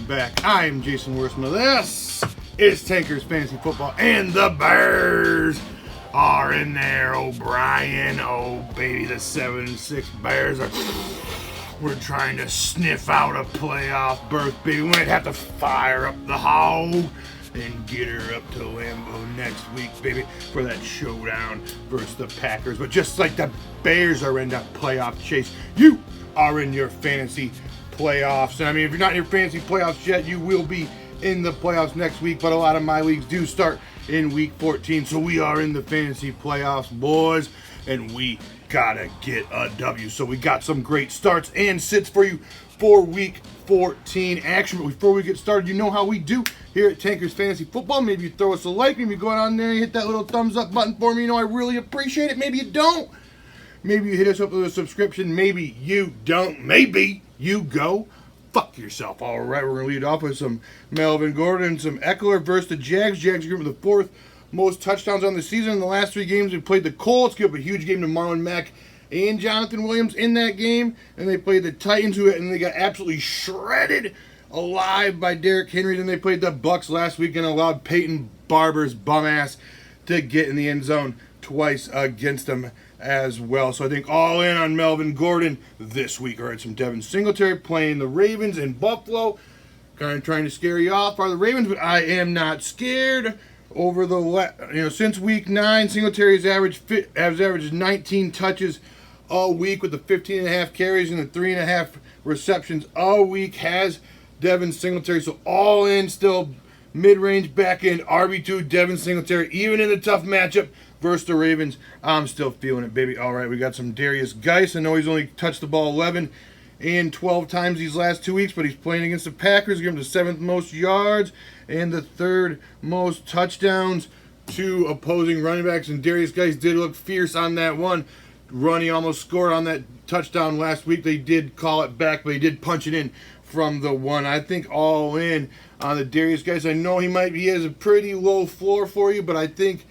back. I'm Jason Wiersema. This is Tankers Fantasy Football, and the Bears are in there. O'Brien, oh baby, the 7-6 Bears are. We're trying to sniff out a playoff berth, baby. We might have to fire up the hog and get her up to Lambeau next week, baby, for that showdown versus the Packers. But just like the Bears are in that playoff chase, you are in your fantasy playoffs. And I mean, if you're not in your fantasy playoffs yet, you will be in the playoffs next week. But a lot of my leagues do start in week 14. So we are in the fantasy playoffs, boys, and we gotta get a W. So we got some great starts and sits for you for week 14 action. But before we get started, you know how we do here at Tankers Fantasy Football. Maybe you throw us a like, maybe you go on there and hit that little thumbs up button for me. You know I really appreciate it. Maybe you don't. Maybe you hit us up with a subscription. Maybe you don't. Maybe you go fuck yourself. All right, we're going to lead off with some Melvin Gordon and some Eckler versus the Jags. Jags give him the fourth most touchdowns on the season. In the last three games, we played the Colts, give up a huge game to Marlon Mack and Jonathan Williams in that game. And they played the Titans, and they got absolutely shredded alive by Derrick Henry. Then they played the Bucks last week and allowed Peyton Barber's bum ass to get in the end zone twice against them as well. So I think all in on Melvin Gordon this week. All right, some Devin Singletary playing the Ravens in Buffalo. Kind of trying to scare you off are the Ravens, but I am not scared. Over the since week 9, Singletary has averaged 19 touches a week with the 15.5 carries and the 3.5 receptions a week has Devin Singletary. So all in, still mid-range back end RB2 Devin Singletary, even in the tough matchup versus the Ravens. I'm still feeling it, baby. All right, we got some Darius Geis. I know he's only touched the ball 11 and 12 times these last 2 weeks, but he's playing against the Packers. Give him the 7th most yards and the 3rd most touchdowns to opposing running backs. And Darius Geis did look fierce on that one run. He almost scored on that touchdown last week. They did call it back, but he did punch it in from the one. I think all in on the Darius Geis. I know he has a pretty low floor for you, but I think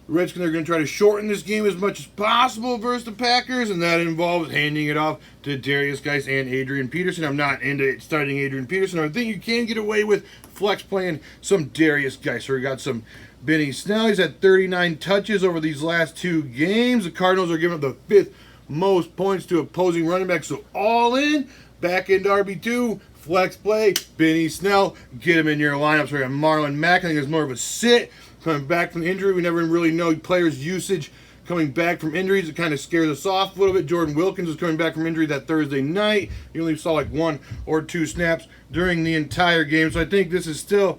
Redskins are going to try to shorten this game as much as possible versus the Packers, and that involves handing it off to Darius Geis and Adrian Peterson. I'm not into starting Adrian Peterson. I think you can get away with flex playing some Darius Geis. So we got some Benny Snell. He's had 39 touches over these last 2 games. The Cardinals are giving up the 5th most points to opposing running backs. So all in, back end RB2, flex play, Benny Snell. Get him in your lineups. We got Marlon Mack. I think it's more of a sit. Coming back from injury, we never really know players' usage coming back from injuries. It kind of scares us off a little bit. Jordan Wilkins was coming back from injury that Thursday night. He only saw like 1 or 2 snaps during the entire game. So I think this is still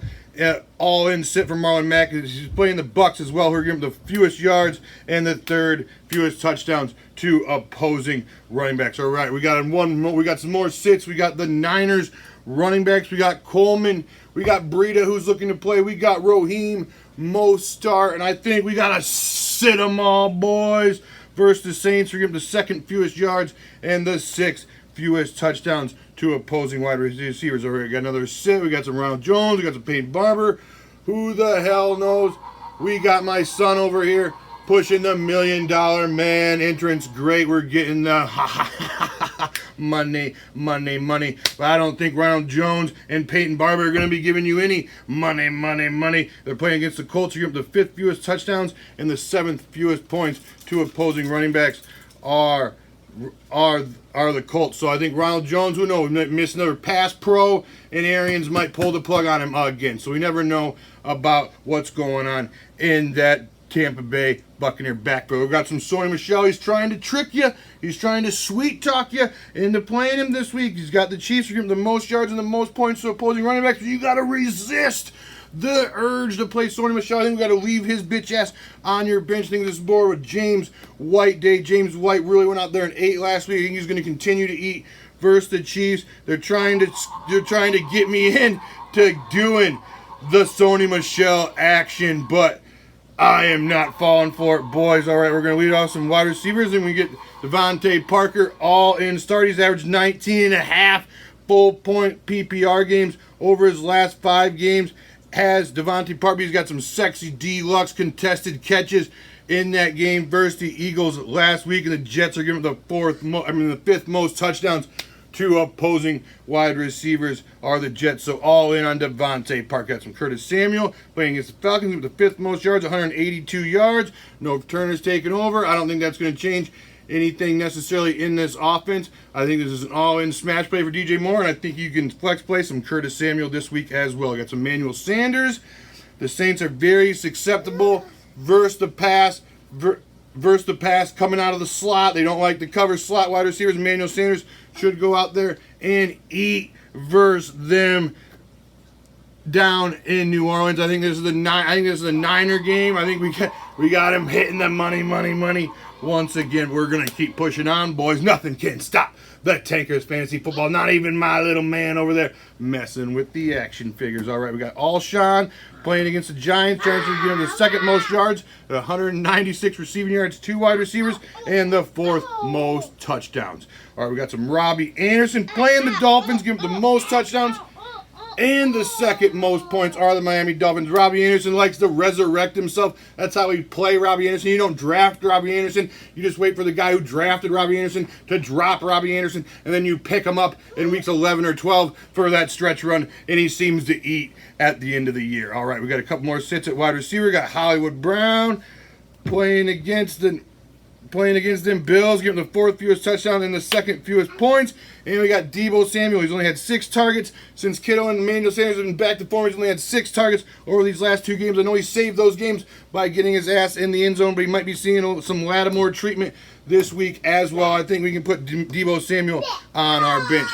all-in sit for Marlon Mack. He's playing the Bucks as well, who are giving him the fewest yards and the 3rd fewest touchdowns to opposing running backs. All right, we got some more sits. We got the Niners running backs. We got Coleman. We got Breida, who's looking to play. We got Raheem Mostert, and I think we got to sit them all, boys, versus the Saints. We're giving the 2nd fewest yards and the 6th fewest touchdowns to opposing wide receivers. Over here, we got another sit. We got some Ronald Jones. We got some Peyton Barber. Who the hell knows? We got my son over here pushing the $1 million man entrance. Great, we're getting the money. But I don't think Ronald Jones and Peyton Barber are going to be giving you any money. They're playing against the Colts. You give them the 5th fewest touchdowns and the 7th fewest points to opposing running backs are the Colts. So I think Ronald Jones, who knows, miss another pass pro, and Arians might pull the plug on him again. So we never know about what's going on in that Tampa Bay Buccaneer backfield. We've got some Sony Michel. He's trying to trick you. He's trying to sweet talk you into playing him this week. He's got the Chiefs. We're giving him the most yards and the most points to opposing running backs. But you got to resist the urge to play Sony Michel. I think we got to leave his bitch ass on your bench. I think this is more with James White day. James White really went out there and ate last week. I think he's going to continue to eat versus the Chiefs. They're trying to get me in to doing the Sony Michel action, but I am not falling for it, boys. All right, we're going to lead off some wide receivers, and we get Devontae Parker all in start. He's averaged 19.5 full-point PPR games over his last 5 games. Has Devontae Parker, he's got some sexy deluxe contested catches in that game versus the Eagles last week, and the Jets are giving the 5th most touchdowns Two opposing wide receivers are the Jets, so all in on Devontae Park. Got some Curtis Samuel playing against the Falcons with the fifth most yards, 182 yards. No returners taking over. I don't think that's going to change anything necessarily in this offense. I think this is an all-in smash play for DJ Moore, and I think you can flex play some Curtis Samuel this week as well. I got some Emmanuel Sanders. The Saints are very susceptible versus the pass. Versus the pass coming out of the slot. They don't like to cover slot wide receivers. Emmanuel Sanders should go out there and eat versus them down in New Orleans. I think this is the Niner game. I think we got him hitting the money once again. We're gonna keep pushing on, boys. Nothing can stop the Tankers Fantasy Football. Not even my little man over there messing with the action figures. All right, we got Alshon playing against the Giants. Giants are getting the second most yards, 196 receiving yards, 2 wide receivers, and the 4th most touchdowns. All right, we got some Robbie Anderson playing the Dolphins, giving the most touchdowns. And the second most points are the Miami Dolphins. Robbie Anderson likes to resurrect himself. That's how we play Robbie Anderson. You don't draft Robbie Anderson. You just wait for the guy who drafted Robbie Anderson to drop Robbie Anderson, and then you pick him up in weeks 11 or 12 for that stretch run, and he seems to eat at the end of the year. All right, we got a couple more sits at wide receiver. We got Hollywood Brown playing against them Bills, giving the 4th fewest touchdowns and the 2nd fewest points. And we got Deebo Samuel. He's only had 6 targets since Kittle and Emmanuel Sanders have been back to form. He's only had 6 targets over these last 2 games. I know he saved those games by getting his ass in the end zone, but he might be seeing some Lattimore treatment this week as well. I think we can put Deebo Samuel on our bench.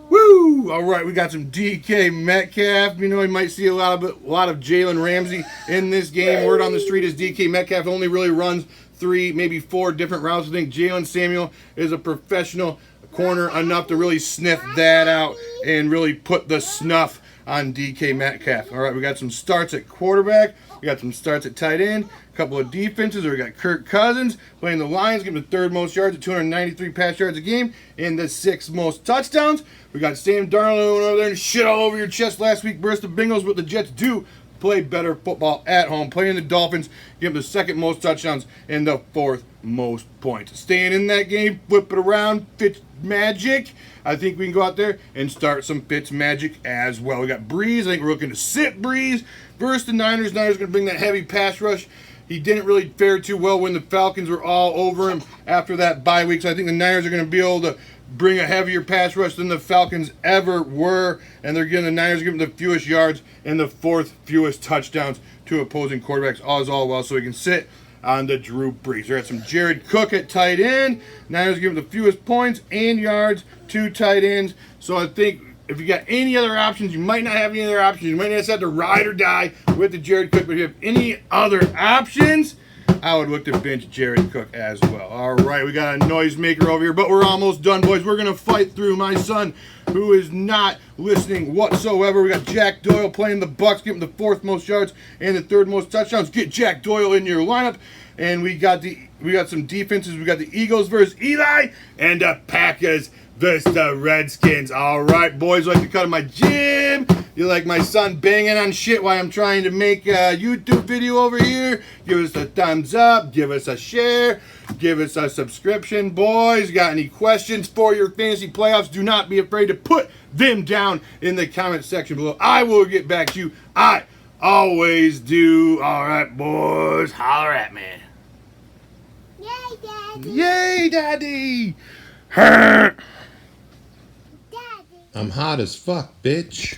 Woo! All right, we got some DK Metcalf. You know, he might see a lot of Jalen Ramsey in this game. Word on the street is DK Metcalf only really runs 3, maybe 4 different routes. I think Jalen Samuel is a professional corner enough to really sniff that out and really put the snuff on DK Metcalf. All right, we got some starts at quarterback. We got some starts at tight end. A couple of defenses. We got Kirk Cousins playing the Lions, giving the 3rd most yards at 293 pass yards a game and the 6th most touchdowns. We got Sam Darnold over there and shit all over your chest last week versus the Bengals, but the Jets do play better football at home. Playing the Dolphins, give them the 2nd most touchdowns and the 4th most points. Staying in that game, flip it around, Fitz Magic. I think we can go out there and start some Fitz Magic as well. We got Breeze. I think we're looking to sit Breeze versus the Niners. Niners going to bring that heavy pass rush. He didn't really fare too well when the Falcons were all over him after that bye week. So I think the Niners are going to be able to bring a heavier pass rush than the Falcons ever were. And they're giving the Niners the fewest yards and the 4th fewest touchdowns to opposing quarterbacks all well. So we can sit on the Drew Brees. We got some Jared Cook at tight end. Niners giving the fewest points and yards to tight ends. So I think if you got any other options, you might not have any other options. You might just have to ride or die with the Jared Cook. But if you have any other options, I would look to bench Jared Cook as well. All right, we got a noisemaker over here, but we're almost done, boys. We're going to fight through my son, who is not listening whatsoever. We got Jack Doyle playing the Bucs, giving the 4th most yards and the 3rd most touchdowns. Get Jack Doyle in your lineup. And we got some defenses. We got the Eagles versus Eli and the Packers versus the Redskins. All right, boys, like to cut in my gym. You like my son banging on shit while I'm trying to make a YouTube video over here? Give us a thumbs up. Give us a share. Give us a subscription, boys. Got any questions for your fantasy playoffs? Do not be afraid to put them down in the comment section below. I will get back to you. I always do. All right, boys. Holler at me. Yay, Daddy. Yay, Daddy. Daddy. I'm hot as fuck, bitch.